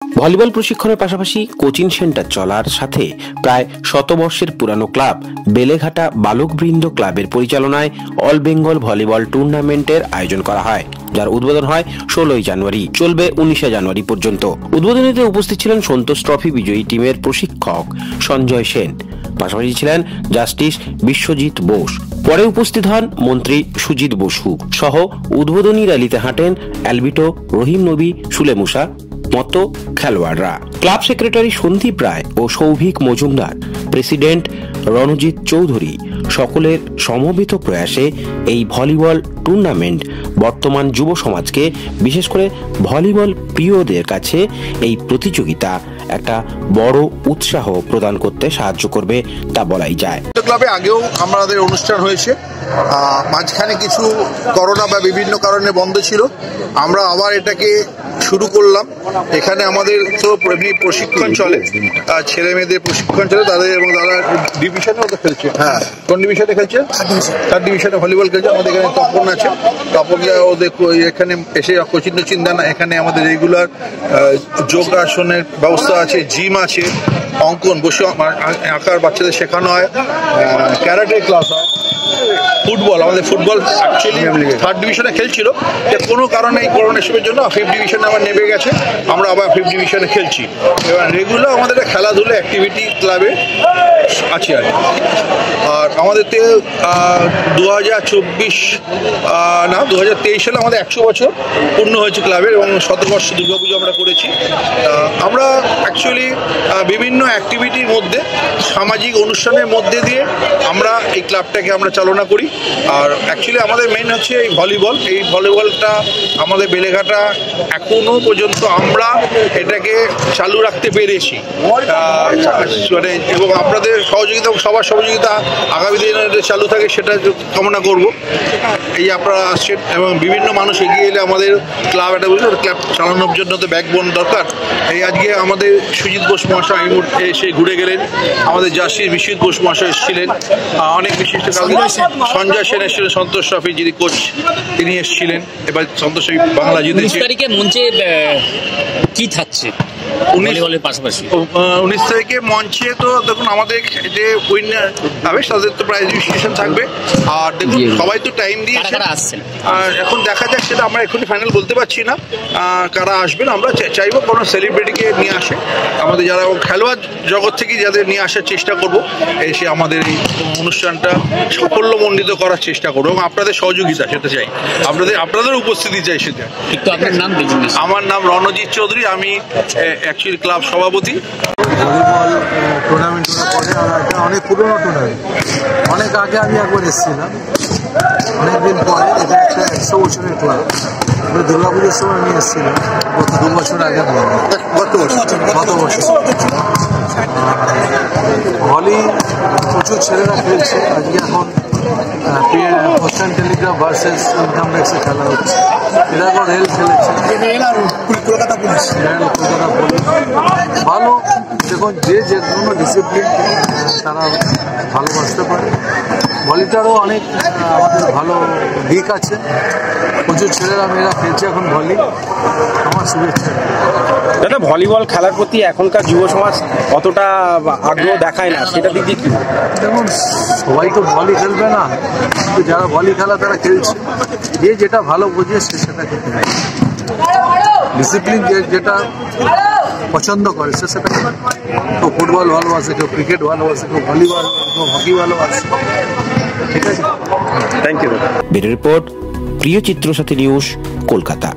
Volleyball প্রশিক্ষণের পাশাপাশি coaching centre চলার সাথে প্রায় শতবর্ষের পুরানো ক্লাব বেলেঘাটা বালকবৃন্দ ক্লাবের পরিচালনায় অল বেঙ্গল ভলিবল টুর্নামেন্টের আয়োজন করা হয়, যার উদ্বোধন হয় 16 জানুয়ারি, চলবে 19 জানুয়ারি পর্যন্ত। উদ্বোধনীতে উপস্থিত ছিলেন সন্তোষ ট্রফি বিজয়ী টিমের প্রশিক্ষক সঞ্জয় সেন, পাশাপাশি ছিলেন জাস্টিস বিশ্বজিৎ বোস। পরে উপস্থিত হন মন্ত্রী সুজিত বসু সহ উদ্বোধনী র্যালিতে হাঁটেন অ্যালবিটো, রহিম নবী, সুলে মুসা মতো খেলোয়াড়রা। ক্লাব সেক্রেটারি সন্দীপ রায় ও সৌভিক মজুমদার, প্রেসিডেন্ট রণজিৎ চৌধুরী সকলের সমবেত প্রয়াসে এই ভলিবল টুর্নামেন্ট বর্তমান যুব সমাজকে, বিশেষ করে ভলিবল প্রিয়দের কাছে এই প্রতিযোগিতা একটা বড় উৎসাহ প্রদান করতে সাহায্য করবে তা বলাই যায়। ক্লাবে আগেও আমাদের অনুষ্ঠান হয়েছে, মাঝখানে কিছু করোনা বা বিভিন্ন কারণে বন্ধ ছিল, আমরা আবার এটাকে শুরু করলাম। এখানে আমাদের তো প্রশিক্ষণ চলে, ছেলে মেয়েদের প্রশিক্ষণ চলে তাদের, এবং তারা ডিভিশনে ওদের খেলছে। হ্যাঁ, কোন ডিভিশনে খেলছে? থার্ড ডিভিশনে ভলিবল খেলছে। আমাদের এখানে তপন আছে, তপনকে ওদের এখানে এসে কোচিং টোচিং দেন। এখানে আমাদের রেগুলার যোগাসনের ব্যবস্থা আছে, জিম আছে, অঙ্কন বসে আঁকার বাচ্চাদের শেখানো হয়, ক্যারাটে ক্লাস হয়, ফুটবল। আমাদের ফুটবল অ্যাকচুয়ালি থার্ড ডিভিশনে খেলছিল, কোনো কারণে এই করোনা এসবের জন্য ফিফথ ডিভিশনে আবার নেমে গেছে, আমরা আবার ফিফথ ডিভিশনে খেলছি। এবার রেগুলার আমাদের খেলাধুলা অ্যাক্টিভিটি ক্লাবে আছে। আর আমাদের 2023 সালে আমাদের 100 বছর পূর্ণ হয়েছে ক্লাবের, এবং 17 বর্ষ দুর্গাপুজো আমরা করেছি। আমরা অ্যাকচুয়ালি বিভিন্ন অ্যাক্টিভিটির মধ্যে, সামাজিক অনুষ্ঠানের মধ্যে দিয়ে আমরা এই ক্লাবটাকে আমরা চালনা করি। আর অ্যাকচুয়ালি আমাদের মেইন হচ্ছে এই ভলিবল। এই ভলিবলটা আমাদের বেলেঘাটা এখনো পর্যন্ত আমরা এটাকে চালু রাখতে পেরেছি, এবং আপনাদের সহযোগিতা, সবার সহযোগিতা আগামী দিনে চালু থাকে সেটা কামনা করব। এই আপনারা আসছেন এবং বিভিন্ন মানুষ এগিয়ে এলে আমাদের ক্লাব এটা বুঝলেন, ক্লাব চালানোর জন্য তো ব্যাকবোন দরকার। এই আজকে আমাদের সুজিত বোস মহাশয় এই মুহূর্তে এসে ঘুরে গেলেন, আমাদের জাস্টিস বিশ্বজিৎ বোস মহাশয় এসেছিলেন, অনেক বিশিষ্ট সঞ্জয় সেন এসেছিলেন, সন্তোষ ট্রফি যিনি কোচ তিনি এসেছিলেন। এবার সন্তোষ বাংলা জিতেছে। 19 তারিখে মঞ্চে কি থাকছে? 19 তারিখে মঞ্চে তো দেখুন আমাদের যে উইনার হবে তাদের তো প্রাইজ ডিস্ট্রিবিউশন থাকবে। আর দেখুন সবাই তো টাইম দিয়েছে, আর এখন দেখা যাক, সেটা আমরা এখনই ফাইনাল বলতে পারছি না কারা আসবেন। আমরা চাইবো কোনো সেলিব্রিটিকে নিয়ে আসে, আমাদের যারা খেলোয়াড় জগৎ থেকে যাদের নিয়ে আসার চেষ্টা করব, এসে আমাদের এই অনুষ্ঠানটা সাফল্যমণ্ডিত করার চেষ্টা করবো, এবং আপনাদের সহযোগিতা সেটা চাই, আপনাদের উপস্থিতি চাই সেটা। আমার নাম রণজিৎ চৌধুরী, আমি অ্যাকচুয়ালি ক্লাব সভাপতি। ভলিবল টুর্নামেন্টের পরে এটা অনেক পুরোনো টুর্নামেন্ট, অনেক আগে আমি একবার এসেছিলাম, অনেকদিন পরে। এটা একটা 100 বছরের ক্লাব। দুর্গাপুজোর সময় আমি এসেছিলাম গত 2 বছর আগে, গত বছর। ভলি প্রচুর ছেলেরা খেলছে। আজকে এখন পোস্টাল টেলিগ্রাফ ভার্সেস ইনকাম ট্যাক্সে খেলা হচ্ছে। এরা এখন রেল খেলেছে, কলকাতা পুলিশ। ভালো, দেখুন যে কোনো ডিসিপ্লিন তারা ভালোবাসতে পারে। ভলিটারও অনেক আমাদের ভালো দিক আছে, প্রচুর ছেলেরা মেয়েরা খেলছে এখন ভলি। আমার শুভেচ্ছা। দাদা, ভলিবল খেলার প্রতি এখনকার যুব সমাজ অতটা আগ্রহ দেখায় না, সেটা দিক দিয়ে কি? দেখুন সবাই তো ভলি খেলবে না, কিন্তু যারা ভলি খেলা তারা খেলছে। যে যেটা ভালো বোঝে সে সেটা খেলছে, ডিসিপ্লিন যেটা পছন্দ করে সে সেটা। কেউ ফুটবল ভালোবাসে, কেউ ক্রিকেট ভালোবাসে, কেউ ভলিবল, কেউ হকি ভালোবাসে। ঠিক আছে, থ্যাংক ইউ। ব্যুরো রিপোর্ট, প্রিয় চিত্র সাথী নিউজ, কলকাতা।